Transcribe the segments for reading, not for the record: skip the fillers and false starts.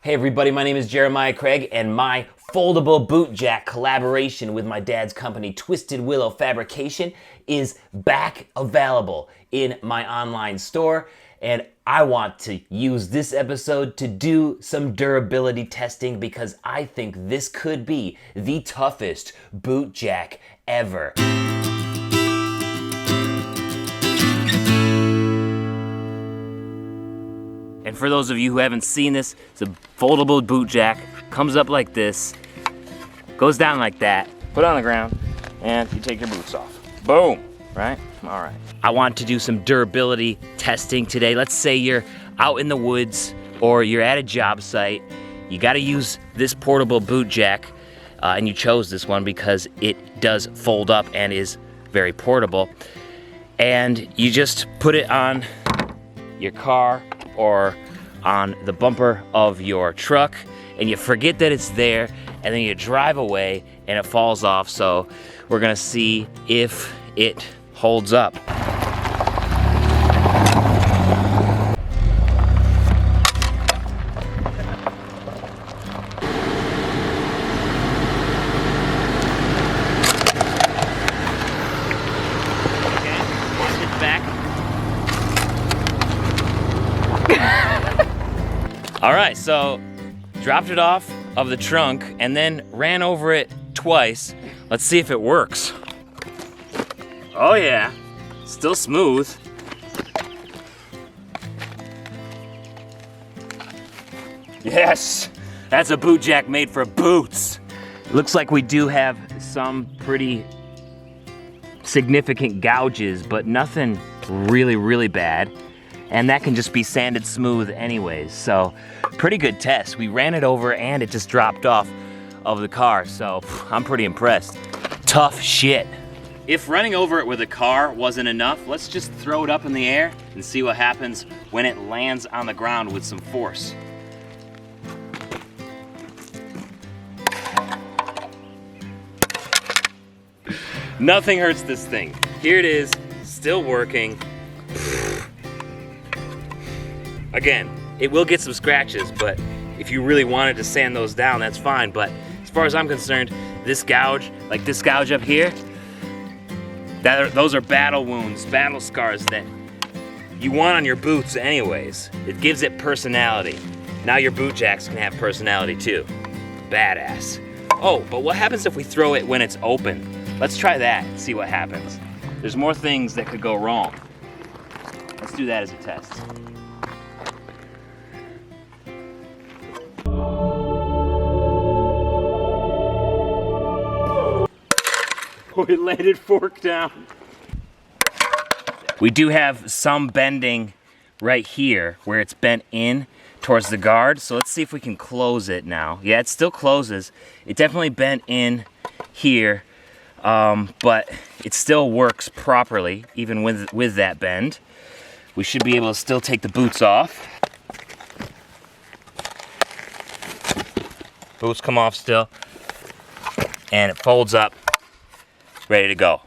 Hey everybody, my name is Jeremiah Craig, and my foldable boot jack collaboration with my dad's company Twisted Willow Fabrication is back available in my online store, and I want to use this episode to do some durability testing because I think this could be the toughest boot jack ever. And for those of you who haven't seen this, it's a foldable boot jack. Comes up like this, goes down like that, put it on the ground, and you take your boots off. Boom, right? All right. I want to do some durability testing today. Let's say you're out in the woods or you're at a job site. You gotta use this portable boot jack, and you chose this one because it does fold up and is very portable. And you just put it on your car or on the bumper of your truck, and you forget that it's there, and then you drive away and it falls off. So we're gonna see if it holds up. Okay, watch it back. All right, so dropped it off of the trunk and then ran over it twice. Let's see if it works. Oh yeah, still smooth. Yes, that's a boot jack made for boots. Looks like we do have some pretty significant gouges, but nothing really bad. And that can just be sanded smooth anyways. So pretty good test. We ran it over and it just dropped off of the car. So I'm pretty impressed. Tough shit. If running over it with a car wasn't enough, let's just throw it up in the air and see what happens when it lands on the ground with some force. Nothing hurts this thing. Here it is, still working. Again, it will get some scratches, but if you really wanted to sand those down, that's fine. But as far as I'm concerned, this gouge, like this gouge up here, those are battle wounds, battle scars that you want on your boots anyways. It gives it personality. Now your boot jacks can have personality too. Badass. Oh, but what happens if we throw it when it's open? Let's try that and see what happens. There's more things that could go wrong. Let's do that as a test. Oh, it landed fork down. We do have some bending right here where it's bent in towards the guard. So let's see if we can close it now. Yeah, it still closes. It definitely bent in here, but it still works properly, even with that bend. We should be able to still take the boots off. Boots come off still, and it folds up. Ready to go.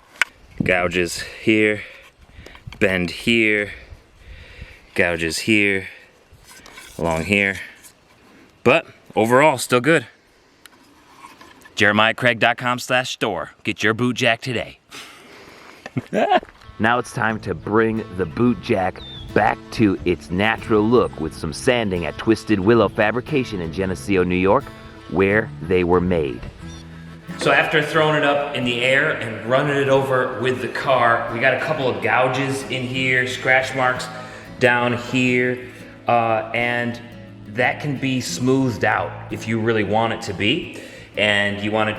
Gouges here, bend here, gouges here, along here. But overall, still good. JeremiahCraig.com/store. Get your boot jack today. Now it's time to bring the boot jack back to its natural look with some sanding at Twisted Willow Fabrication in Geneseo, New York, where they were made. So after throwing it up in the air and running it over with the car, we got a couple of gouges in here, scratch marks down here, and that can be smoothed out if you really want it to be, and you want to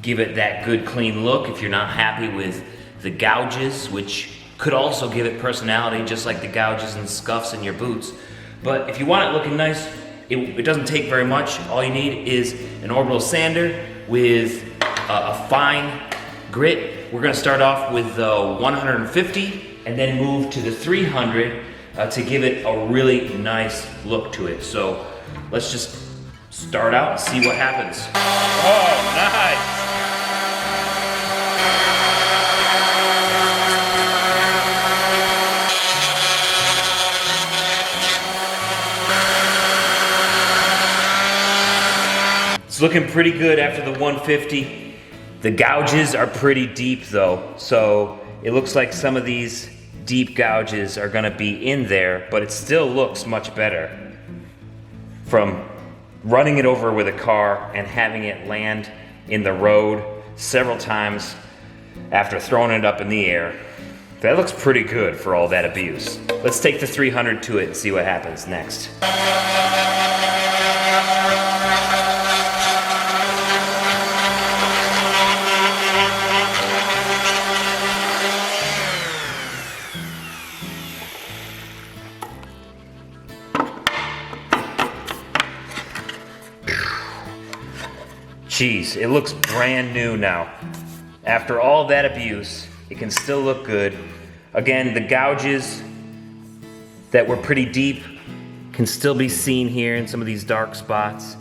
give it that good clean look. If you're not happy with the gouges, which could also give it personality, just like the gouges and scuffs in your boots. But if you want it looking nice, it doesn't take very much. All you need is an orbital sander with a fine grit. We're gonna start off with the 150 and then move to the 300 to give it a really nice look to it. So let's just start out and see what happens. Oh, nice. It's looking pretty good after the 150. The gouges are pretty deep though, so it looks like some of these deep gouges are gonna be in there, but it still looks much better from running it over with a car and having it land in the road several times after throwing it up in the air. That looks pretty good for all that abuse. Let's take the 300 to it and see what happens next. Jeez, it looks brand new now. After all that abuse, it can still look good. Again, the gouges that were pretty deep can still be seen here in some of these dark spots,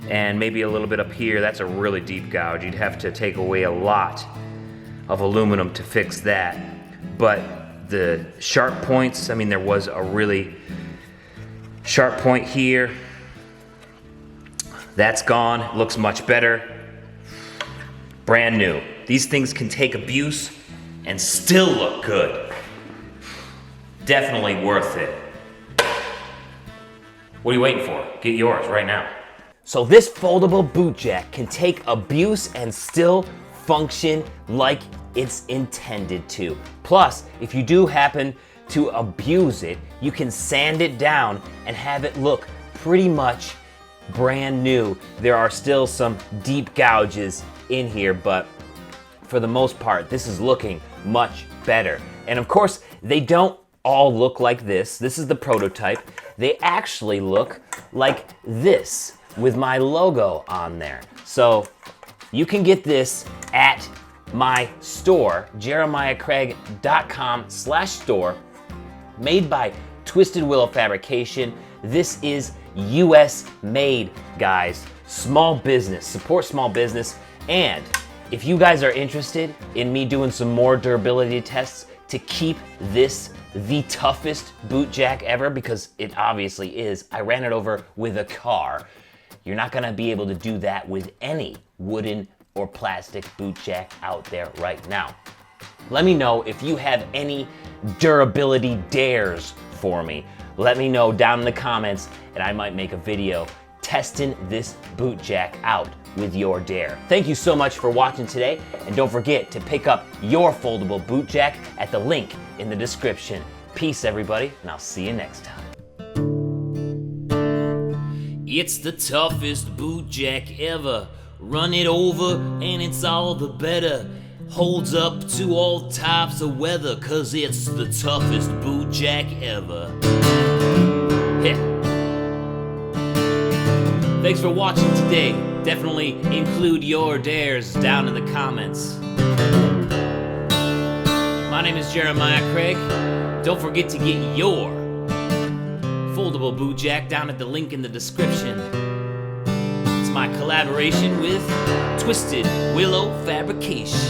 and maybe a little bit up here. That's a really deep gouge. You'd have to take away a lot of aluminum to fix that. But the sharp points, I mean, there was a really sharp point here. That's gone, it looks much better. Brand new. These things can take abuse and still look good. Definitely worth it. What are you waiting for? Get yours right now. So this foldable boot jack can take abuse and still function like it's intended to. Plus, if you do happen to abuse it, you can sand it down and have it look pretty much brand new. There are still some deep gouges in here, but for the most part, this is looking much better. And of course, they don't all look like this. This is the prototype. They actually look like this with my logo on there. So you can get this at my store, jeremiahcraig.com/store, made by Twisted Willow Fabrication. This is US made, guys. Small business, support small business. And if you guys are interested in me doing some more durability tests to keep this the toughest boot jack ever, because it obviously is, I ran it over with a car. You're not gonna be able to do that with any wooden or plastic boot jack out there right now. Let me know if you have any durability dares for me. Let me know down in the comments, and I might make a video testing this boot jack out with your dare. Thank you so much for watching today, and don't forget to pick up your foldable boot jack at the link in the description. Peace, everybody, and I'll see you next time. It's the toughest boot jack ever. Run it over and it's all the better. Holds up to all types of weather, 'cause it's the toughest boot jack ever. Yeah. Thanks for watching today. Definitely include your dares down in the comments. My name is Jeremiah Craig. Don't forget to get your foldable boot jack down at the link in the description. It's my collaboration with Twisted Willow Fabrication.